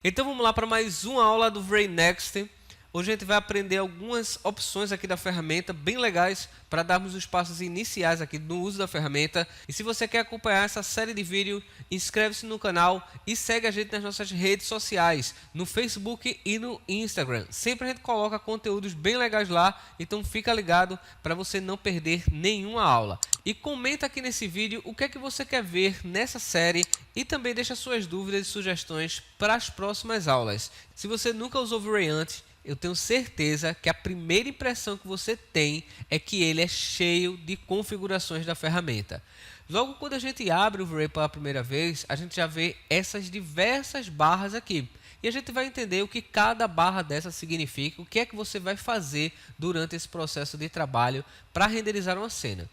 Então vamos lá para mais uma aula do V-Ray Next. Hoje a gente vai aprender algumas opções aqui da ferramenta bem legais para darmos os passos iniciais aqui no uso da ferramenta. E se você quer acompanhar essa série de vídeos, inscreve-se no canal e segue a gente nas nossas redes sociais, no Facebook e no Instagram. Sempre a gente coloca conteúdos bem legais lá, então fica ligado para você não perder nenhuma aula. E comenta aqui nesse vídeo o que é que você quer ver nessa série e também deixa suas dúvidas e sugestões para as próximas aulas. Se você nunca usou o V-Ray antes, eu tenho certeza que a primeira impressão que você tem é que ele é cheio de configurações da ferramenta. Logo quando a gente abre o V-Ray pela primeira vez, a gente já vê essas diversas barras aqui. E a gente vai entender o que cada barra dessa significa, o que é que você vai fazer durante esse processo de trabalho para renderizar uma cena.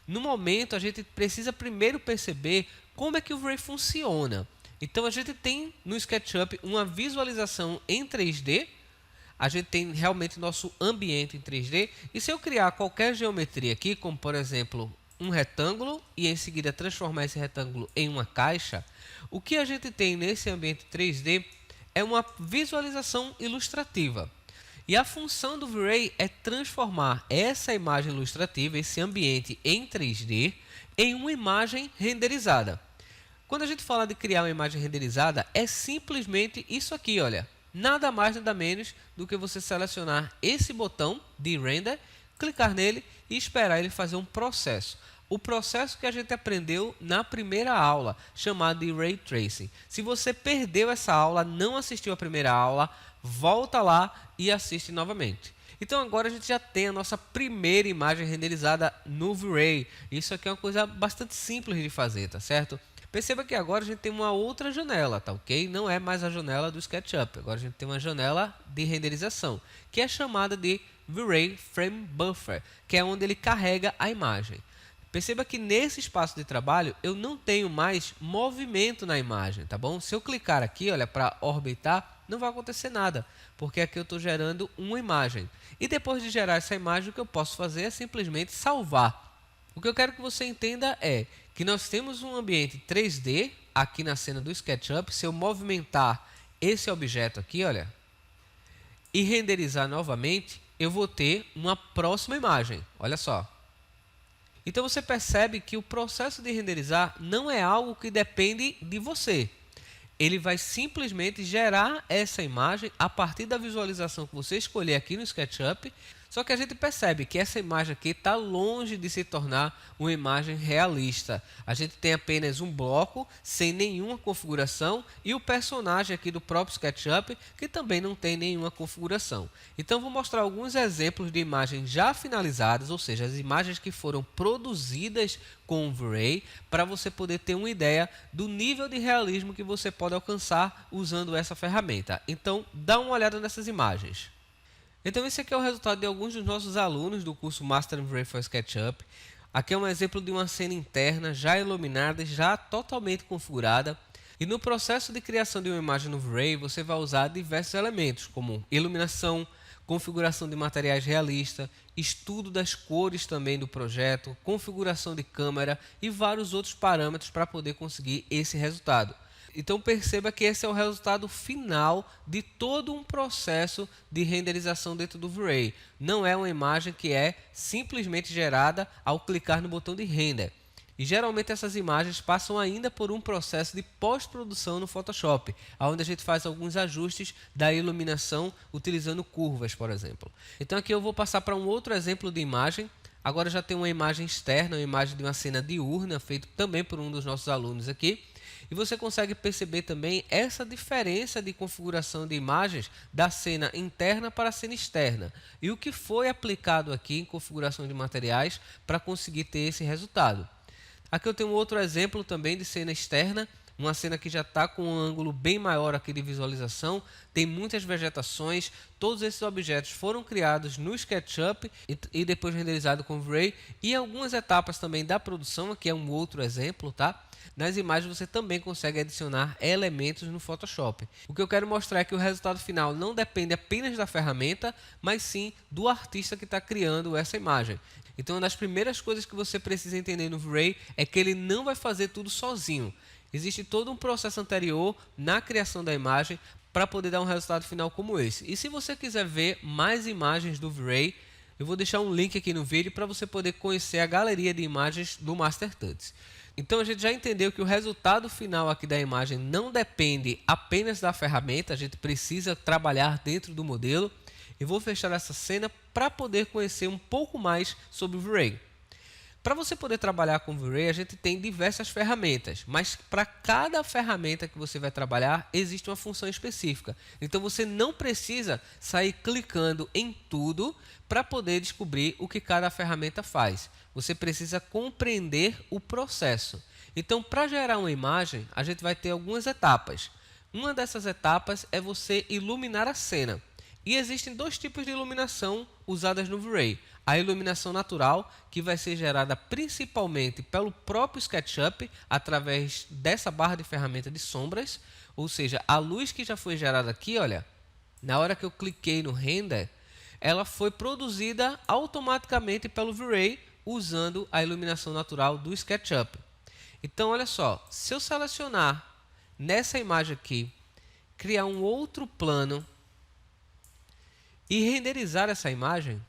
No momento, a gente precisa primeiro perceber como é que o V-Ray funciona. Então, a gente tem no SketchUp uma visualização em 3D, a gente tem realmente nosso ambiente em 3D, e se eu criar qualquer geometria aqui, como por exemplo um retângulo, e em seguida transformar esse retângulo em uma caixa, o que a gente tem nesse ambiente 3D é uma visualização ilustrativa. E a função do V-Ray é transformar essa imagem ilustrativa, esse ambiente em 3D, em uma imagem renderizada. Quando a gente fala de criar uma imagem renderizada, é simplesmente isso aqui, olha. Nada mais, nada menos do que você selecionar esse botão de Render, clicar nele e esperar ele fazer um processo. O processo que a gente aprendeu na primeira aula, chamado de Ray Tracing. Se você perdeu essa aula, não assistiu a primeira aula, volta lá e assiste novamente. Então agora a gente já tem a nossa primeira imagem renderizada no V-Ray. Isso aqui é uma coisa bastante simples de fazer, tá certo? Perceba que agora a gente tem uma outra janela, tá ok? Não é mais a janela do SketchUp. Agora a gente tem uma janela de renderização, que é chamada de V-Ray Frame Buffer, que é onde ele carrega a imagem. Perceba que nesse espaço de trabalho eu não tenho mais movimento na imagem, tá bom? Se eu clicar aqui, olha, para orbitar, não vai acontecer nada, porque aqui eu estou gerando uma imagem. E depois de gerar essa imagem, o que eu posso fazer é simplesmente salvar. O que eu quero que você entenda é que nós temos um ambiente 3D aqui na cena do SketchUp. Se eu movimentar esse objeto aqui, olha, e renderizar novamente, eu vou ter uma próxima imagem. Olha só. Então você percebe que o processo de renderizar não é algo que depende de você. Ele vai simplesmente gerar essa imagem a partir da visualização que você escolher aqui no SketchUp. Só que a gente percebe que essa imagem aqui está longe de se tornar uma imagem realista. A gente tem apenas um bloco sem nenhuma configuração e o personagem aqui do próprio SketchUp que também não tem nenhuma configuração. Então vou mostrar alguns exemplos de imagens já finalizadas, ou seja, as imagens que foram produzidas com o V-Ray, para você poder ter uma ideia do nível de realismo que você pode alcançar usando essa ferramenta. Então dá uma olhada nessas imagens. Então esse aqui é o resultado de alguns dos nossos alunos do curso Master V-Ray for SketchUp. Aqui é um exemplo de uma cena interna já iluminada, já totalmente configurada. E no processo de criação de uma imagem no V-Ray, você vai usar diversos elementos, como iluminação, configuração de materiais realistas, estudo das cores também do projeto, configuração de câmera e vários outros parâmetros para poder conseguir esse resultado. Então perceba que esse é o resultado final de todo um processo de renderização dentro do V-Ray. Não é uma imagem que é simplesmente gerada ao clicar no botão de render. E geralmente essas imagens passam ainda por um processo de pós-produção no Photoshop, onde a gente faz alguns ajustes da iluminação utilizando curvas, por exemplo. Então aqui eu vou passar para um outro exemplo de imagem. Agora já tem uma imagem externa, uma imagem de uma cena diurna, feita também por um dos nossos alunos aqui. E você consegue perceber também essa diferença de configuração de imagens da cena interna para a cena externa. E o que foi aplicado aqui em configuração de materiais para conseguir ter esse resultado. Aqui eu tenho outro exemplo também de cena externa. Uma cena que já está com um ângulo bem maior aqui de visualização, tem muitas vegetações, todos esses objetos foram criados no SketchUp e depois renderizados com o V-Ray, e algumas etapas também da produção, aqui é um outro exemplo, tá? Nas imagens você também consegue adicionar elementos no Photoshop. O que eu quero mostrar é que o resultado final não depende apenas da ferramenta, mas sim do artista que está criando essa imagem. Então uma das primeiras coisas que você precisa entender no V-Ray é que ele não vai fazer tudo sozinho. Existe todo um processo anterior na criação da imagem para poder dar um resultado final como esse. E se você quiser ver mais imagens do V-Ray, eu vou deixar um link aqui no vídeo para você poder conhecer a galeria de imagens do Master Tuts. Então a gente já entendeu que o resultado final aqui da imagem não depende apenas da ferramenta, a gente precisa trabalhar dentro do modelo. Eu vou fechar essa cena para poder conhecer um pouco mais sobre o V-Ray. Para você poder trabalhar com o V-Ray, a gente tem diversas ferramentas, mas para cada ferramenta que você vai trabalhar, existe uma função específica. Então você não precisa sair clicando em tudo para poder descobrir o que cada ferramenta faz. Você precisa compreender o processo. Então, para gerar uma imagem, a gente vai ter algumas etapas. Uma dessas etapas é você iluminar a cena. E existem dois tipos de iluminação usadas no V-Ray. A iluminação natural, que vai ser gerada principalmente pelo próprio SketchUp, através dessa barra de ferramenta de sombras. Ou seja, a luz que já foi gerada aqui, olha, na hora que eu cliquei no render, ela foi produzida automaticamente pelo V-Ray, usando a iluminação natural do SketchUp. Então, olha só, se eu selecionar nessa imagem aqui, criar um outro plano e renderizar essa imagem,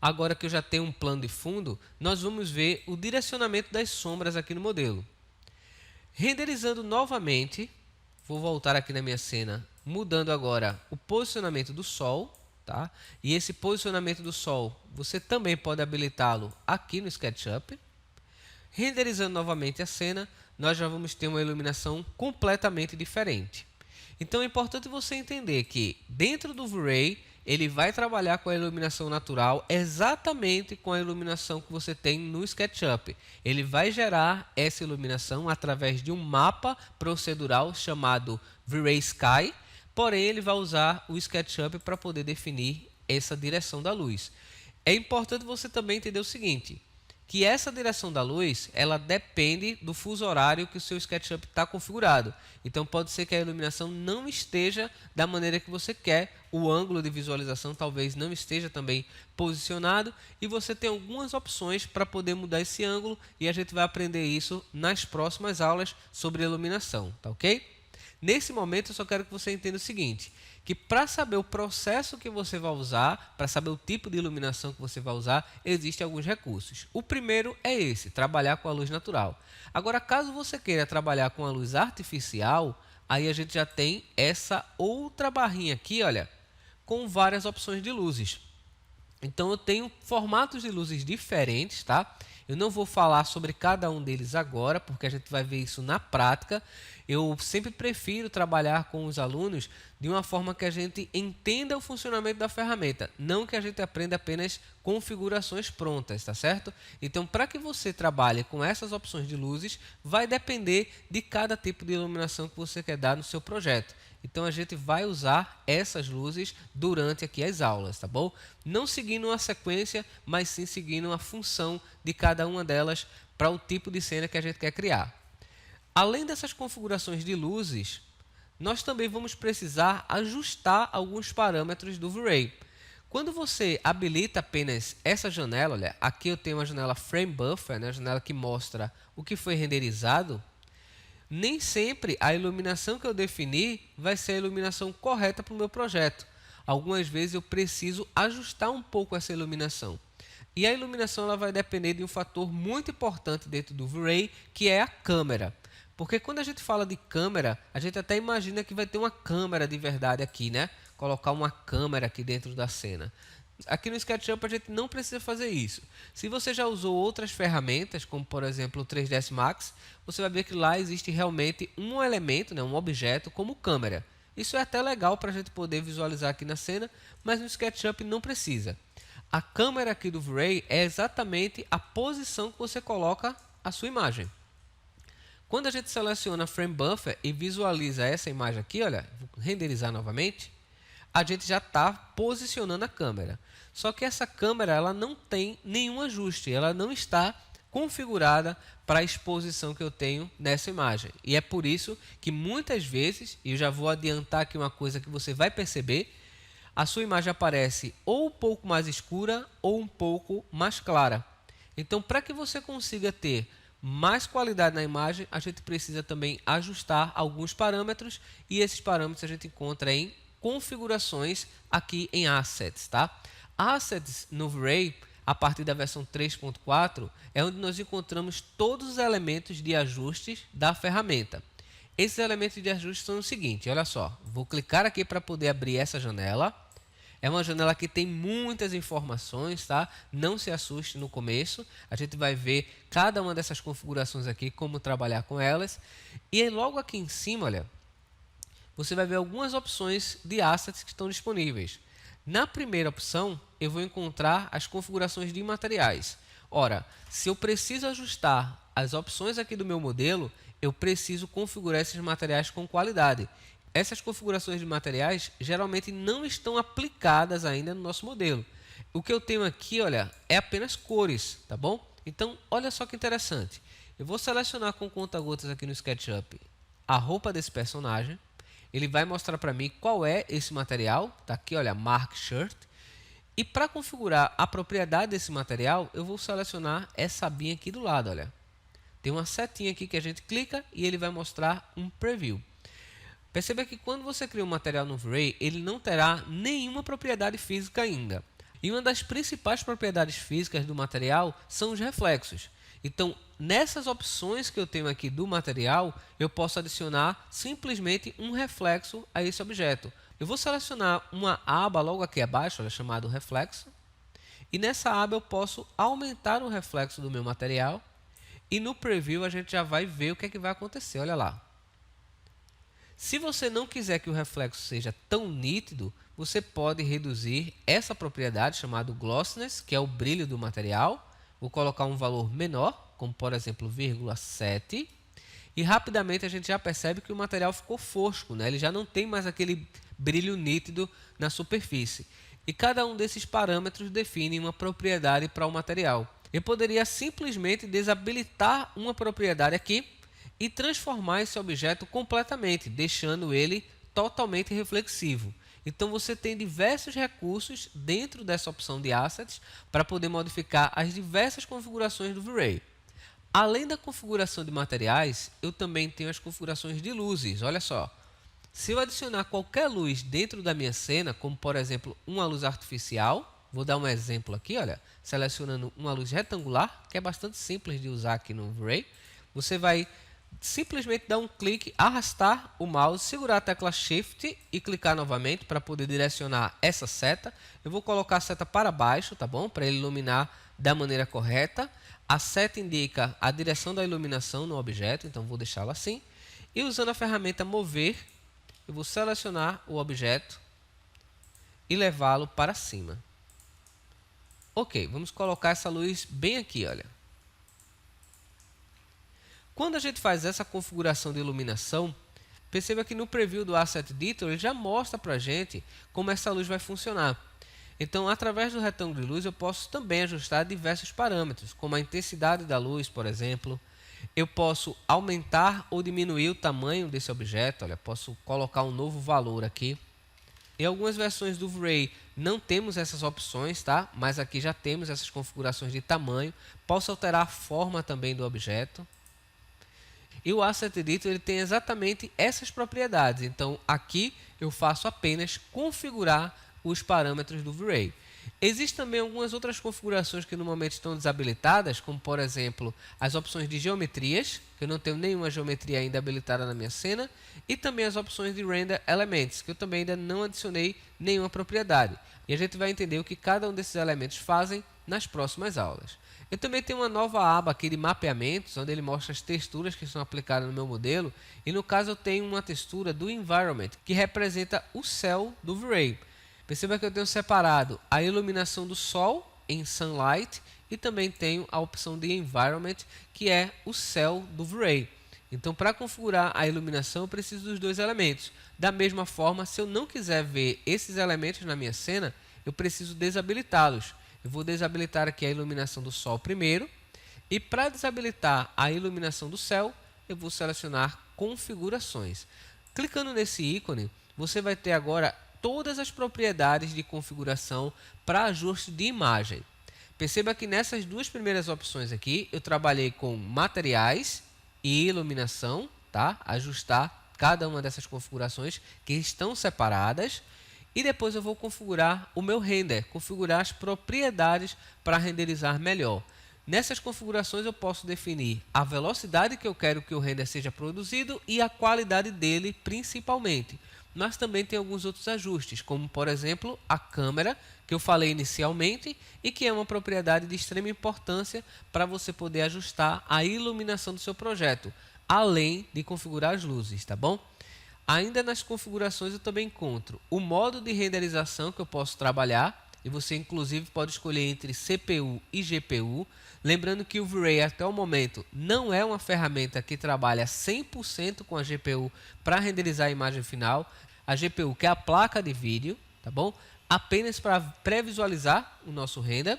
agora que eu já tenho um plano de fundo, nós vamos ver o direcionamento das sombras aqui no modelo. Renderizando novamente, vou voltar aqui na minha cena, mudando agora o posicionamento do Sol. Tá? E esse posicionamento do Sol, você também pode habilitá-lo aqui no SketchUp. Renderizando novamente a cena, nós já vamos ter uma iluminação completamente diferente. Então é importante você entender que dentro do V-Ray, ele vai trabalhar com a iluminação natural exatamente com a iluminação que você tem no SketchUp. Ele vai gerar essa iluminação através de um mapa procedural chamado V-Ray Sky, porém ele vai usar o SketchUp para poder definir essa direção da luz. É importante você também entender o seguinte, que essa direção da luz, ela depende do fuso horário que o seu SketchUp está configurado. Então pode ser que a iluminação não esteja da maneira que você quer, o ângulo de visualização talvez não esteja também posicionado, e você tem algumas opções para poder mudar esse ângulo, e a gente vai aprender isso nas próximas aulas sobre iluminação, tá ok? Nesse momento eu só quero que você entenda o seguinte, que para saber o processo que você vai usar, para saber o tipo de iluminação que você vai usar, existem alguns recursos. O primeiro é esse, trabalhar com a luz natural. Agora, caso você queira trabalhar com a luz artificial, aí a gente já tem essa outra barrinha aqui, olha, com várias opções de luzes. Então eu tenho formatos de luzes diferentes, tá? Eu não vou falar sobre cada um deles agora, porque a gente vai ver isso na prática. Eu sempre prefiro trabalhar com os alunos de uma forma que a gente entenda o funcionamento da ferramenta, não que a gente aprenda apenas configurações prontas, tá certo? Então, para que você trabalhe com essas opções de luzes, vai depender de cada tipo de iluminação que você quer dar no seu projeto. Então a gente vai usar essas luzes durante aqui as aulas, tá bom? Não seguindo uma sequência, mas sim seguindo uma função de cada uma delas para o tipo de cena que a gente quer criar. Além dessas configurações de luzes, nós também vamos precisar ajustar alguns parâmetros do V-Ray. Quando você habilita apenas essa janela, olha, aqui eu tenho uma janela Frame Buffer, né, a janela que mostra o que foi renderizado, nem sempre a iluminação que eu defini vai ser a iluminação correta para o meu projeto. Algumas vezes eu preciso ajustar um pouco essa iluminação. E a iluminação ela vai depender de um fator muito importante dentro do V-Ray, que é a câmera. Porque quando a gente fala de câmera, a gente até imagina que vai ter uma câmera de verdade aqui, né? Colocar uma câmera aqui dentro da cena. Aqui no SketchUp a gente não precisa fazer isso. Se você já usou outras ferramentas, como por exemplo o 3ds Max, você vai ver que lá existe realmente um elemento, né, um objeto como câmera. Isso é até legal para a gente poder visualizar aqui na cena, mas no SketchUp não precisa. A câmera aqui do V-Ray é exatamente a posição que você coloca a sua imagem. Quando a gente seleciona Frame Buffer e visualiza essa imagem aqui, olha, vou renderizar novamente, a gente já está posicionando a câmera. Só que essa câmera ela não tem nenhum ajuste, ela não está configurada para a exposição que eu tenho nessa imagem. E é por isso que muitas vezes, e eu já vou adiantar aqui uma coisa que você vai perceber, a sua imagem aparece ou um pouco mais escura ou um pouco mais clara. Então, para que você consiga ter mais qualidade na imagem, a gente precisa também ajustar alguns parâmetros e esses parâmetros a gente encontra em configurações aqui em Assets, tá? Assets no V-Ray, a partir da versão 3.4, é onde nós encontramos todos os elementos de ajustes da ferramenta. Esses elementos de ajuste são o seguinte, olha só, vou clicar aqui para poder abrir essa janela. É uma janela que tem muitas informações, tá? Não se assuste no começo. A gente vai ver cada uma dessas configurações aqui, como trabalhar com elas. E aí, logo aqui em cima, olha, você vai ver algumas opções de assets que estão disponíveis. Na primeira opção, eu vou encontrar as configurações de materiais. Ora, se eu preciso ajustar as opções aqui do meu modelo, eu preciso configurar esses materiais com qualidade. Essas configurações de materiais geralmente não estão aplicadas ainda no nosso modelo. O que eu tenho aqui, olha, é apenas cores, tá bom? Então, olha só que interessante. Eu vou selecionar com conta-gotas aqui no SketchUp a roupa desse personagem. Ele vai mostrar para mim qual é esse material. Tá aqui, olha, Mark Shirt. E para configurar a propriedade desse material, eu vou selecionar essa abinha aqui do lado, olha. Tem uma setinha aqui que a gente clica e ele vai mostrar um preview. Perceba que quando você cria um material no V-Ray, ele não terá nenhuma propriedade física ainda. E uma das principais propriedades físicas do material são os reflexos. Então, nessas opções que eu tenho aqui do material, eu posso adicionar simplesmente um reflexo a esse objeto. Eu vou selecionar uma aba logo aqui abaixo, chamada reflexo. E nessa aba eu posso aumentar o reflexo do meu material. E no preview a gente já vai ver o que é que vai acontecer, olha lá. Se você não quiser que o reflexo seja tão nítido, você pode reduzir essa propriedade chamada glossiness, que é o brilho do material. Vou colocar um valor menor, como por exemplo 0,7. E rapidamente a gente já percebe que o material ficou fosco, né? Ele já não tem mais aquele brilho nítido na superfície. E cada um desses parâmetros define uma propriedade para o material. Eu poderia simplesmente desabilitar uma propriedade aqui e transformar esse objeto completamente, deixando ele totalmente reflexivo. Então você tem diversos recursos dentro dessa opção de Assets para poder modificar as diversas configurações do V-Ray. Além da configuração de materiais, eu também tenho as configurações de luzes. Olha só, se eu adicionar qualquer luz dentro da minha cena, como por exemplo uma luz artificial, vou dar um exemplo aqui, olha, selecionando uma luz retangular, que é bastante simples de usar aqui no V-Ray, você vai simplesmente dar um clique, arrastar o mouse, segurar a tecla Shift e clicar novamente para poder direcionar essa seta. Eu vou colocar a seta para baixo, tá bom? Para ele iluminar da maneira correta. A seta indica a direção da iluminação no objeto, então vou deixá-la assim. E usando a ferramenta Mover, eu vou selecionar o objeto e levá-lo para cima. Ok, vamos colocar essa luz bem aqui, olha. Quando a gente faz essa configuração de iluminação, perceba que no preview do Asset Editor ele já mostra para a gente como essa luz vai funcionar. Então, através do retângulo de luz, eu posso também ajustar diversos parâmetros, como a intensidade da luz, por exemplo. Eu posso aumentar ou diminuir o tamanho desse objeto. Olha, posso colocar um novo valor aqui. Em algumas versões do V-Ray não temos essas opções, tá? Mas aqui já temos essas configurações de tamanho. Posso alterar a forma também do objeto. E o Asset Editor ele tem exatamente essas propriedades. Então, aqui eu faço apenas configurar os parâmetros do V-Ray. Existem também algumas outras configurações que no momento estão desabilitadas, como por exemplo, as opções de geometrias, que eu não tenho nenhuma geometria ainda habilitada na minha cena, e também as opções de Render Elements, que eu também ainda não adicionei nenhuma propriedade. E a gente vai entender o que cada um desses elementos fazem nas próximas aulas. Eu também tenho uma nova aba aqui de mapeamentos, onde ele mostra as texturas que são aplicadas no meu modelo. E no caso eu tenho uma textura do Environment, que representa o céu do V-Ray. Perceba que eu tenho separado a iluminação do sol em Sunlight e também tenho a opção de Environment, que é o céu do V-Ray. Então, para configurar a iluminação, eu preciso dos dois elementos. Da mesma forma, se eu não quiser ver esses elementos na minha cena, eu preciso desabilitá-los. Eu vou desabilitar aqui a iluminação do sol primeiro. E para desabilitar a iluminação do céu, eu vou selecionar configurações. Clicando nesse ícone, você vai ter agora todas as propriedades de configuração para ajuste de imagem. Perceba que nessas duas primeiras opções aqui, eu trabalhei com materiais e iluminação, tá? Ajustar cada uma dessas configurações que estão separadas. E depois eu vou configurar o meu render, configurar as propriedades para renderizar melhor. Nessas configurações eu posso definir a velocidade que eu quero que o render seja produzido e a qualidade dele principalmente. Mas também tem alguns outros ajustes, como por exemplo a câmera, que eu falei inicialmente e que é uma propriedade de extrema importância para você poder ajustar a iluminação do seu projeto, além de configurar as luzes, tá bom? Ainda nas configurações eu também encontro o modo de renderização que eu posso trabalhar, e você inclusive pode escolher entre CPU e GPU. Lembrando que o V-Ray até o momento não é uma ferramenta que trabalha 100% com a GPU para renderizar a imagem final. A GPU, que é a placa de vídeo, tá bom? Apenas para pré-visualizar o nosso render.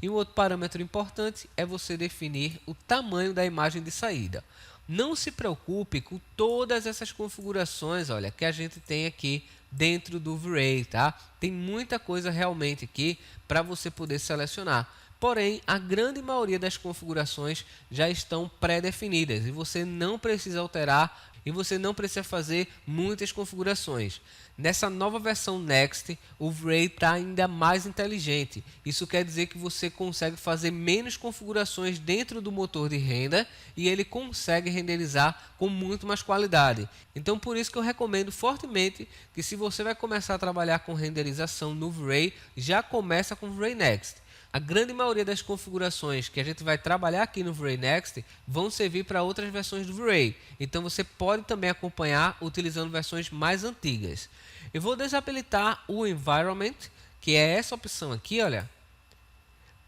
E um outro parâmetro importante é você definir o tamanho da imagem de saída. Não se preocupe com todas essas configurações, olha, que a gente tem aqui dentro do V-Ray, tá? Tem muita coisa realmente aqui para você poder selecionar. Porém, a grande maioria das configurações já estão pré-definidas e você não precisa alterar e você não precisa fazer muitas configurações. Nessa nova versão Next, o V-Ray está ainda mais inteligente. Isso quer dizer que você consegue fazer menos configurações dentro do motor de render e ele consegue renderizar com muito mais qualidade. Então, por isso que eu recomendo fortemente que se você vai começar a trabalhar com renderização no V-Ray, já começa com o V-Ray Next. A grande maioria das configurações que a gente vai trabalhar aqui no V-Ray Next vão servir para outras versões do V-Ray. Então você pode também acompanhar utilizando versões mais antigas. Eu vou desabilitar o Environment, que é essa opção aqui, olha,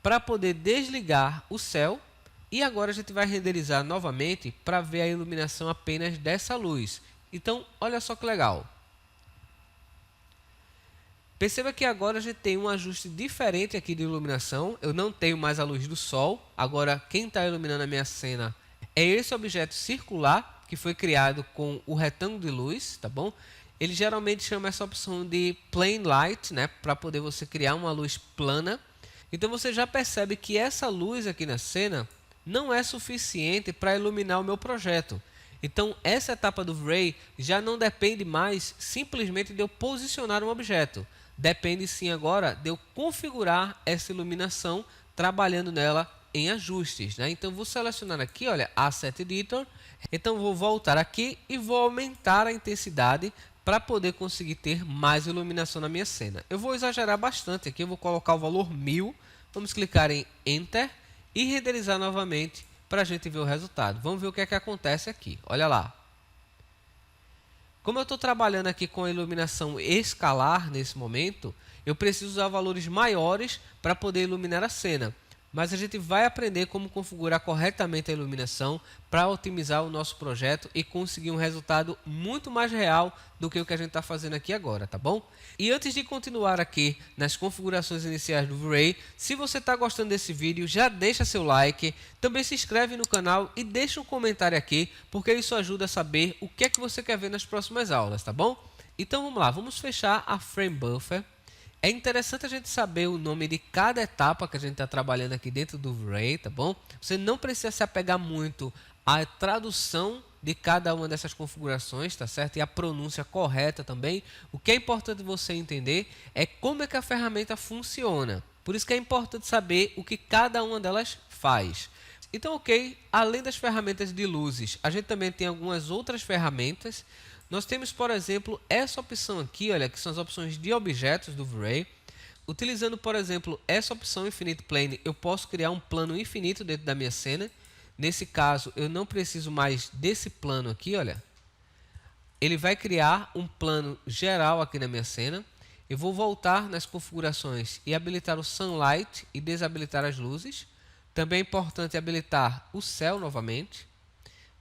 para poder desligar o céu. E agora a gente vai renderizar novamente para ver a iluminação apenas dessa luz. Então, olha só que legal. Perceba que agora a gente tem um ajuste diferente aqui de iluminação. Eu não tenho mais a luz do sol. Agora quem está iluminando a minha cena é esse objeto circular que foi criado com o retângulo de luz, tá bom? Ele geralmente chama essa opção de Plain Light, né? Para poder você criar uma luz plana. Então você já percebe que essa luz aqui na cena não é suficiente para iluminar o meu projeto. Então essa etapa do V-Ray já não depende mais simplesmente de eu posicionar um objeto. Depende sim agora de eu configurar essa iluminação trabalhando nela em ajustes, né? Então vou selecionar aqui, olha, Asset Editor. Então vou voltar aqui e vou aumentar a intensidade para poder conseguir ter mais iluminação na minha cena. Eu vou exagerar bastante aqui, eu vou colocar o valor 1000. Vamos clicar em Enter e renderizar novamente para a gente ver o resultado. Vamos ver o que é que acontece aqui. Olha lá. Como eu estou trabalhando aqui com a iluminação escalar nesse momento, eu preciso usar valores maiores para poder iluminar a cena. Mas a gente vai aprender como configurar corretamente a iluminação para otimizar o nosso projeto e conseguir um resultado muito mais real do que o que a gente está fazendo aqui agora, tá bom? E antes de continuar aqui nas configurações iniciais do V-Ray, se você está gostando desse vídeo, já deixa seu like, também se inscreve no canal e deixa um comentário aqui, porque isso ajuda a saber o que é que você quer ver nas próximas aulas, tá bom? Então vamos lá, vamos fechar a Frame Buffer. É interessante a gente saber o nome de cada etapa que a gente está trabalhando aqui dentro do V-Ray, tá bom? Você não precisa se apegar muito à tradução de cada uma dessas configurações, tá certo? E a pronúncia correta também. O que é importante você entender é como é que a ferramenta funciona. Por isso que é importante saber o que cada uma delas faz. Então, ok, além das ferramentas de luzes, a gente também tem algumas outras ferramentas. Nós temos, por exemplo, essa opção aqui, olha, que são as opções de objetos do V-Ray. Utilizando, por exemplo, essa opção Infinite Plane, eu posso criar um plano infinito dentro da minha cena. Nesse caso, eu não preciso mais desse plano aqui, olha. Ele vai criar um plano geral aqui na minha cena. Eu vou voltar nas configurações e habilitar o Sunlight e desabilitar as luzes. Também é importante habilitar o céu novamente.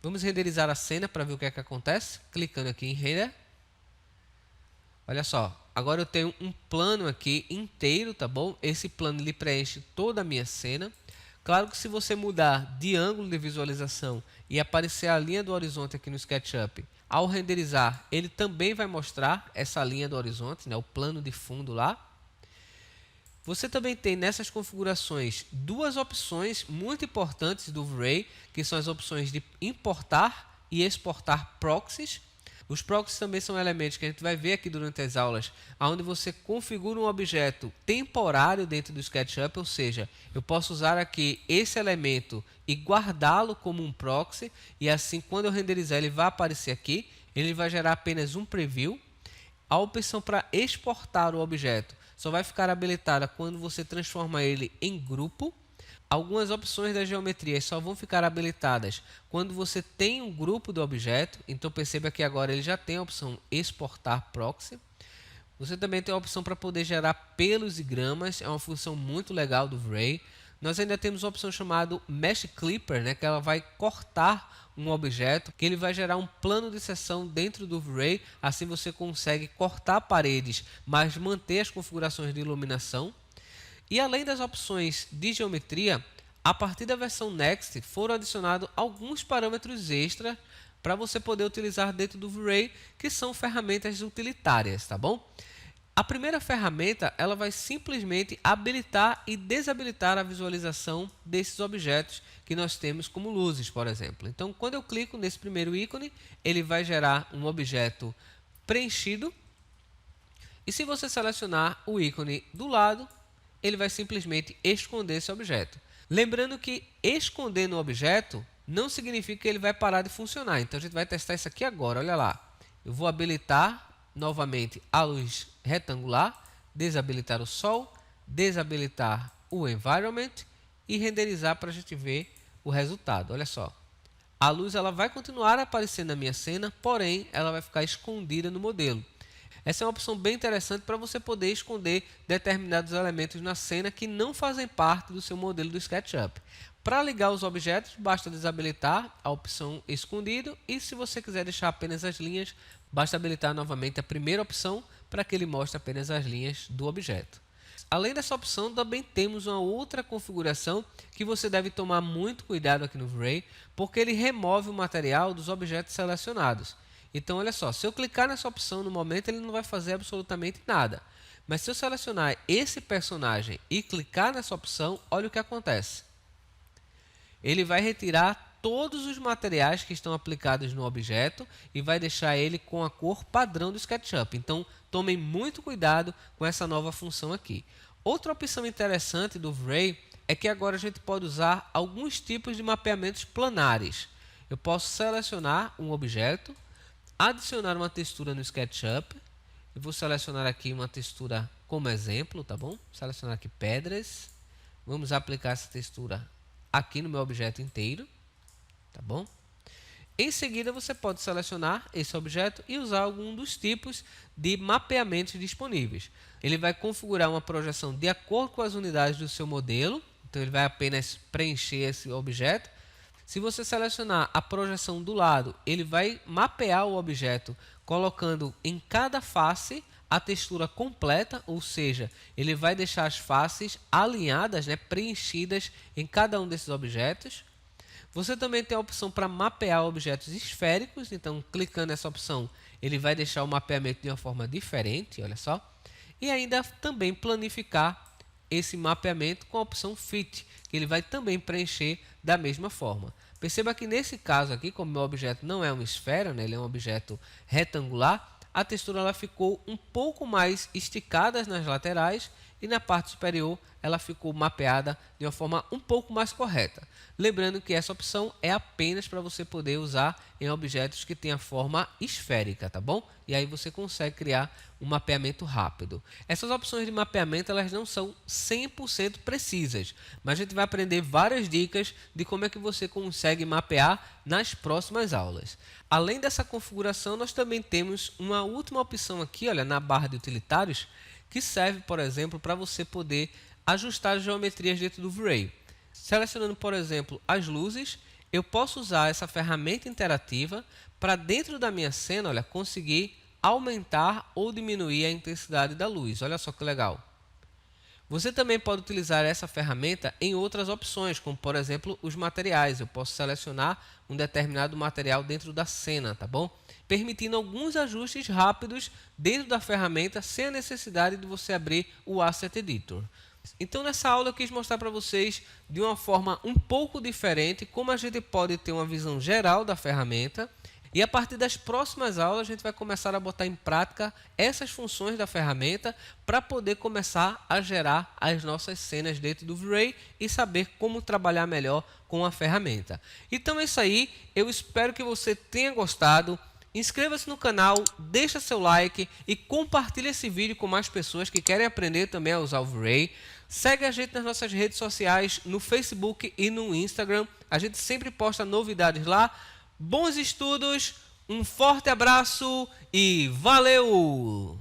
Vamos renderizar a cena para ver o que é que acontece. Clicando aqui em Render. Olha só, agora eu tenho um plano aqui inteiro, tá bom? Esse plano ele preenche toda a minha cena. Claro que se você mudar de ângulo de visualização e aparecer a linha do horizonte aqui no SketchUp, ao renderizar, ele também vai mostrar essa linha do horizonte, né? O plano de fundo lá. Você também tem nessas configurações duas opções muito importantes do V-Ray, que são as opções de importar e exportar proxies. Os proxies também são elementos que a gente vai ver aqui durante as aulas, onde você configura um objeto temporário dentro do SketchUp, ou seja, eu posso usar aqui esse elemento e guardá-lo como um proxy, e assim quando eu renderizar ele vai aparecer aqui, ele vai gerar apenas um preview. A opção para exportar o objeto só vai ficar habilitada quando você transforma ele em grupo. Algumas opções da geometria só vão ficar habilitadas quando você tem um grupo do objeto. Então perceba que agora ele já tem a opção exportar proxy. Você também tem a opção para poder gerar pelos e gramas, é uma função muito legal do V-Ray. Nós ainda temos uma opção chamada Mesh Clipper, né, que ela vai cortar um objeto, que ele vai gerar um plano de seção dentro do V-Ray, assim você consegue cortar paredes, mas manter as configurações de iluminação. E além das opções de geometria, a partir da versão Next foram adicionados alguns parâmetros extra para você poder utilizar dentro do V-Ray, que são ferramentas utilitárias, tá bom? A primeira ferramenta, ela vai simplesmente habilitar e desabilitar a visualização desses objetos que nós temos como luzes, por exemplo. Então, quando eu clico nesse primeiro ícone, ele vai gerar um objeto preenchido. E se você selecionar o ícone do lado, ele vai simplesmente esconder esse objeto. Lembrando que esconder no objeto não significa que ele vai parar de funcionar. Então, a gente vai testar isso aqui agora. Olha lá. Eu vou habilitar novamente a luz retangular, desabilitar o sol, desabilitar o environment e renderizar para a gente ver o resultado. Olha só, a luz ela vai continuar aparecendo na minha cena, porém ela vai ficar escondida no modelo. Essa é uma opção bem interessante para você poder esconder determinados elementos na cena que não fazem parte do seu modelo do SketchUp. Para ligar os objetos, basta desabilitar a opção escondido e se você quiser deixar apenas as linhas, basta habilitar novamente a primeira opção para que ele mostre apenas as linhas do objeto. Além dessa opção, também temos uma outra configuração que você deve tomar muito cuidado aqui no V-Ray, porque ele remove o material dos objetos selecionados. Então, olha só, se eu clicar nessa opção no momento, ele não vai fazer absolutamente nada. Mas se eu selecionar esse personagem e clicar nessa opção, olha o que acontece. Ele vai retirar todos os materiais que estão aplicados no objeto e vai deixar ele com a cor padrão do SketchUp. Então, tomem muito cuidado com essa nova função aqui. Outra opção interessante do V-Ray é que agora a gente pode usar alguns tipos de mapeamentos planares. Eu posso selecionar um objeto, adicionar uma textura no SketchUp. Eu vou selecionar aqui uma textura como exemplo, tá bom? Selecionar aqui pedras. Vamos aplicar essa textura aqui no meu objeto inteiro, tá bom? Em seguida, você pode selecionar esse objeto e usar algum dos tipos de mapeamentos disponíveis. Ele vai configurar uma projeção de acordo com as unidades do seu modelo, então ele vai apenas preencher esse objeto. Se você selecionar a projeção do lado, ele vai mapear o objeto, colocando em cada face a textura completa, ou seja, ele vai deixar as faces alinhadas, né, preenchidas em cada um desses objetos. Você também tem a opção para mapear objetos esféricos, então clicando nessa opção, ele vai deixar o mapeamento de uma forma diferente, olha só. E ainda também planificar esse mapeamento com a opção Fit, que ele vai também preencher da mesma forma. Perceba que nesse caso aqui, como meu objeto não é uma esfera, né, ele é um objeto retangular, a textura ela ficou um pouco mais esticada nas laterais e na parte superior ela ficou mapeada de uma forma um pouco mais correta. Lembrando que essa opção é apenas para você poder usar em objetos que têm a forma esférica, tá bom? E aí você consegue criar um mapeamento rápido. Essas opções de mapeamento elas não são 100% precisas, mas a gente vai aprender várias dicas de como é que você consegue mapear nas próximas aulas. Além dessa configuração, nós também temos uma última opção aqui, olha, na barra de utilitários, que serve, por exemplo, para você poder ajustar as geometrias dentro do V-Ray. Selecionando, por exemplo, as luzes, eu posso usar essa ferramenta interativa para dentro da minha cena, olha, conseguir aumentar ou diminuir a intensidade da luz. Olha só que legal. Você também pode utilizar essa ferramenta em outras opções, como por exemplo os materiais. Eu posso selecionar um determinado material dentro da cena, tá bom? Permitindo alguns ajustes rápidos dentro da ferramenta sem a necessidade de você abrir o Asset Editor. Então nessa aula eu quis mostrar para vocês de uma forma um pouco diferente como a gente pode ter uma visão geral da ferramenta. E a partir das próximas aulas a gente vai começar a botar em prática essas funções da ferramenta para poder começar a gerar as nossas cenas dentro do V-Ray e saber como trabalhar melhor com a ferramenta. Então é isso aí, eu espero que você tenha gostado. Inscreva-se no canal, deixa seu like e compartilhe esse vídeo com mais pessoas que querem aprender também a usar o V-Ray. Segue a gente nas nossas redes sociais, no Facebook e no Instagram. A gente sempre posta novidades lá. Bons estudos, um forte abraço e valeu!